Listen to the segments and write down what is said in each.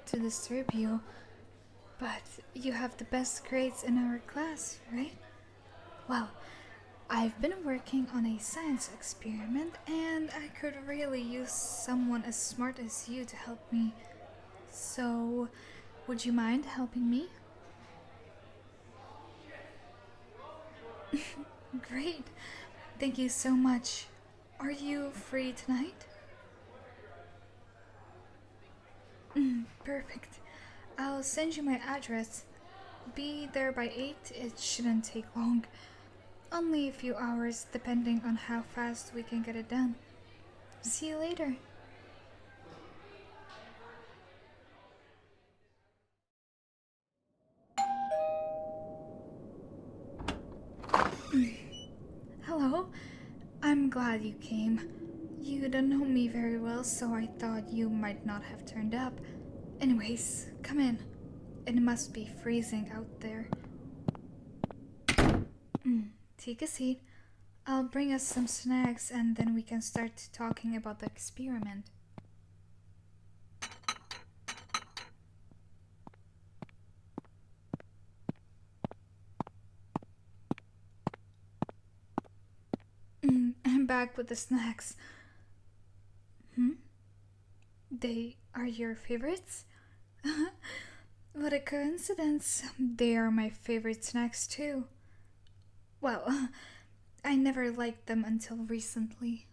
to disturb you, but you have the best grades in our class, right? Well, I've been working on a science experiment and I could really use someone as smart as you to help me. So, would you mind helping me? Great. Thank you so much. Are you free tonight? Perfect. I'll send you my address. Be there by 8. It shouldn't take long. Only a few hours depending on how fast we can get it done. See you later. Hello. I'm glad you came. You don't know me very well, so I thought you might not have turned up. Anyways, come in. It must be freezing out there. Take a seat. I'll bring us some snacks and then we can start talking about the experiment. I'm back with the snacks. They are your favorites? What a coincidence. They are my favorite snacks too. Well, I never liked them until recently.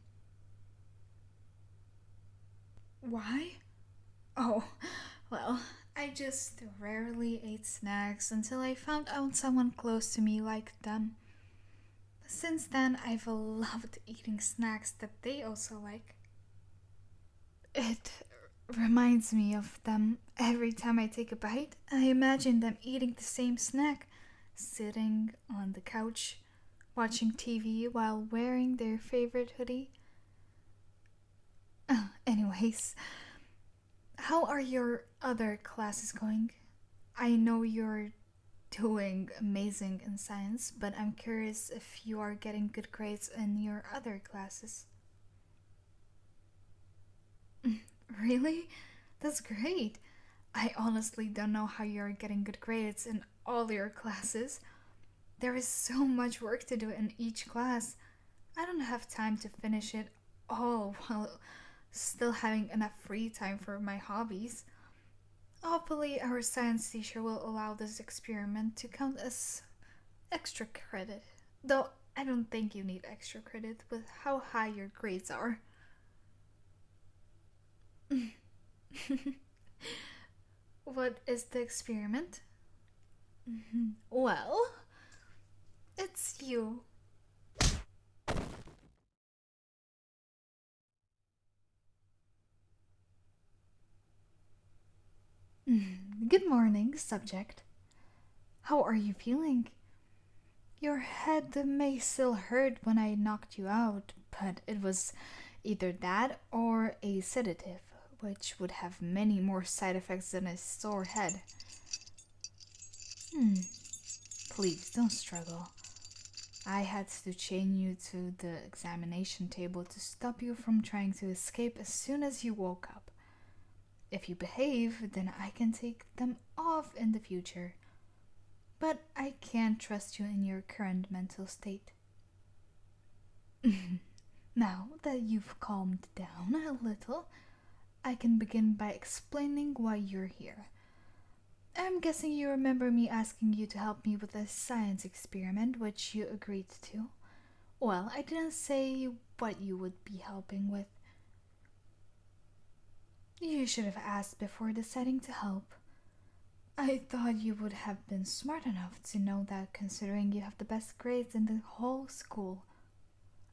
Why? Oh, well, I just rarely ate snacks until I found out someone close to me liked them. Since then, I've loved eating snacks that they also like. It reminds me of them every time I take a bite. I imagine them eating the same snack, sitting on the couch, watching TV while wearing their favorite hoodie. Anyways, how are your other classes going? I know you're doing amazing in science, but I'm curious if you are getting good grades in your other classes. Really? That's great. I honestly don't know how you're getting good grades in all your classes. There is so much work to do in each class. I don't have time to finish it all while still having enough free time for my hobbies. Hopefully, our science teacher will allow this experiment to count as extra credit. Though I don't think you need extra credit with how high your grades are. What is the experiment? Well, it's you. Good morning, subject. How are you feeling? Your head may still hurt when I knocked you out, but it was either that or a sedative, which would have many more side effects than a sore head. Please don't struggle. I had to chain you to the examination table to stop you from trying to escape as soon as you woke up. If you behave, then I can take them off in the future. But I can't trust you in your current mental state. Now that you've calmed down a little, I can begin by explaining why you're here. I'm guessing you remember me asking you to help me with a science experiment, which you agreed to. Well, I didn't say what you would be helping with. You should have asked before deciding to help. I thought you would have been smart enough to know that considering you have the best grades in the whole school,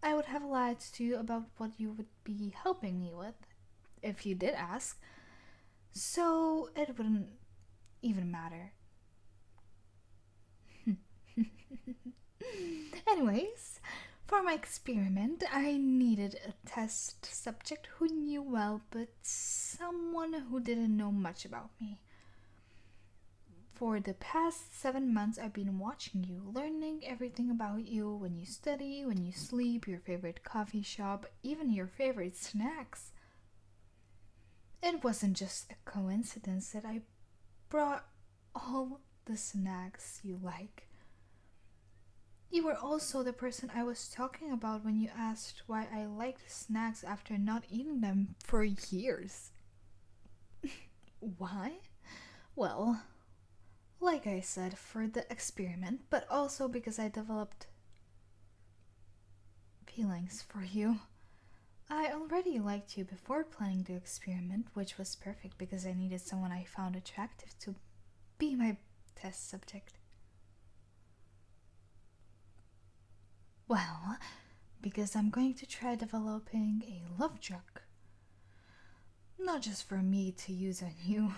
I would have lied to you about what you would be helping me with, if you did ask, so it wouldn't even matter. Anyways, for my experiment, I needed a test subject who knew well, but someone who didn't know much about me. For the past 7 months, I've been watching you, learning everything about you when you study, when you sleep, your favorite coffee shop, even your favorite snacks. It wasn't just a coincidence that I brought all the snacks you like. You were also the person I was talking about when you asked why I liked snacks after not eating them for years. Why? Well, like I said, for the experiment, but also because I developed feelings for you. I already liked you before planning the experiment, which was perfect because I needed someone I found attractive to be my test subject. Well, because I'm going to try developing a love drug. Not just for me to use on you,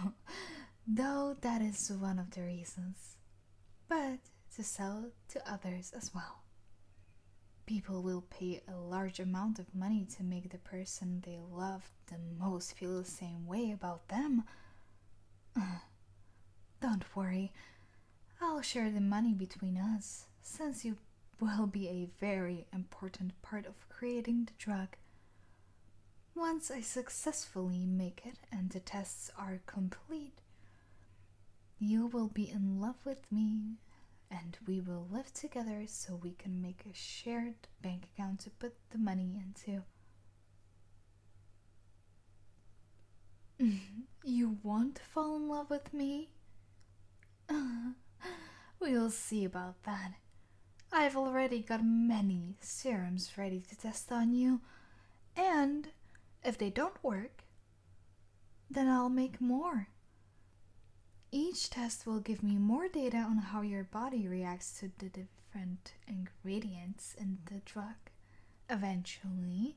though that is one of the reasons, but to sell to others as well. People will pay a large amount of money to make the person they love the most feel the same way about them. Don't worry, I'll share the money between us, since you will be a very important part of creating the drug. Once I successfully make it and the tests are complete, you will be in love with me and we will live together so we can make a shared bank account to put the money into. You won't fall in love with me? We'll see about that. I've already got many serums ready to test on you, and if they don't work, then I'll make more. Each test will give me more data on how your body reacts to the different ingredients in the drug. Eventually,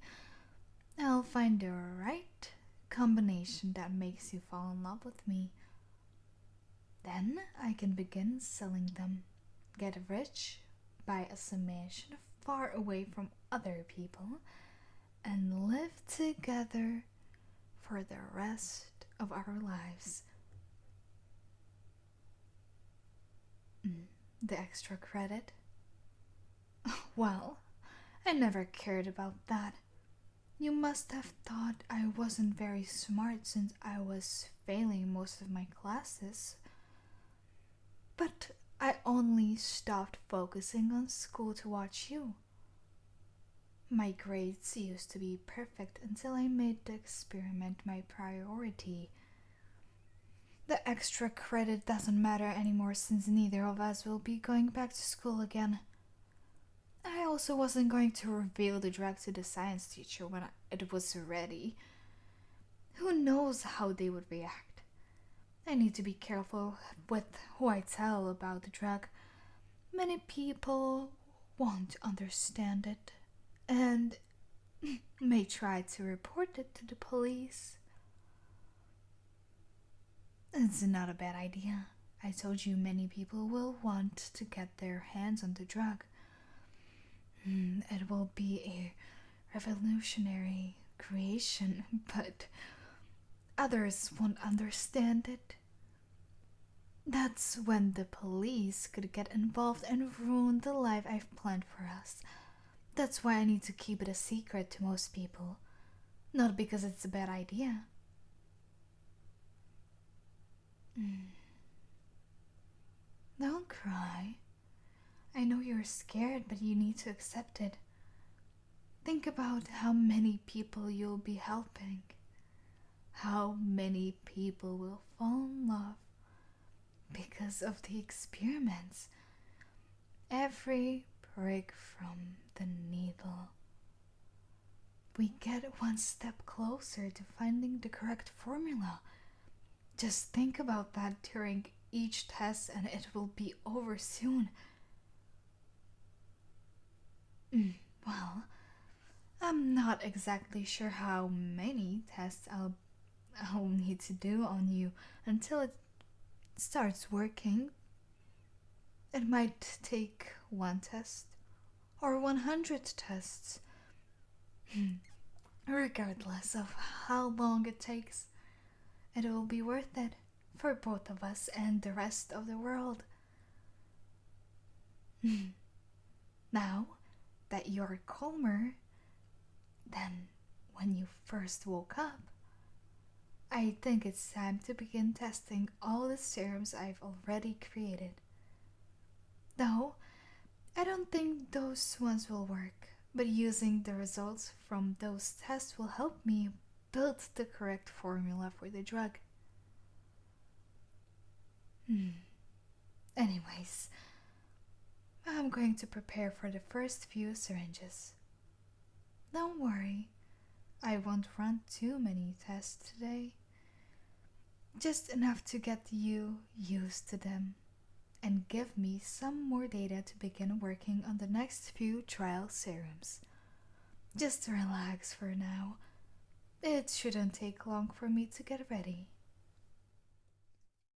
I'll find the right combination that makes you fall in love with me. Then I can begin selling them, get rich by a summation far away from other people, and live together for the rest of our lives. The extra credit? Well, I never cared about that. You must have thought I wasn't very smart since I was failing most of my classes. But I only stopped focusing on school to watch you. My grades used to be perfect until I made the experiment my priority. The extra credit doesn't matter anymore since neither of us will be going back to school again. I also wasn't going to reveal the drug to the science teacher when it was ready. Who knows how they would react? I need to be careful with who I tell about the drug. Many people won't understand it and may try to report it to the police. It's not a bad idea. I told you many people will want to get their hands on the drug. It will be a revolutionary creation, but others won't understand it. That's when the police could get involved and ruin the life I've planned for us. That's why I need to keep it a secret to most people. Not because it's a bad idea. Don't cry. I know you're scared, but you need to accept it. Think about how many people you'll be helping. How many people will fall in love because of the experiments. Every prick from the needle. We get one step closer to finding the correct formula. Just think about that during each test and it will be over soon. Well, I'm not exactly sure how many tests I'll need to do on you until it starts working. It might take one test or 100 tests. Regardless of how long it takes, it will be worth it for both of us and the rest of the world. Now that you're calmer than when you first woke up, I think it's time to begin testing all the serums I've already created. Though, I don't think those ones will work, but using the results from those tests will help me build the correct formula for the drug. Anyways, I'm going to prepare for the first few syringes. Don't worry, I won't run too many tests today. Just enough to get you used to them and give me some more data to begin working on the next few trial serums. Just relax for now. It shouldn't take long for me to get ready.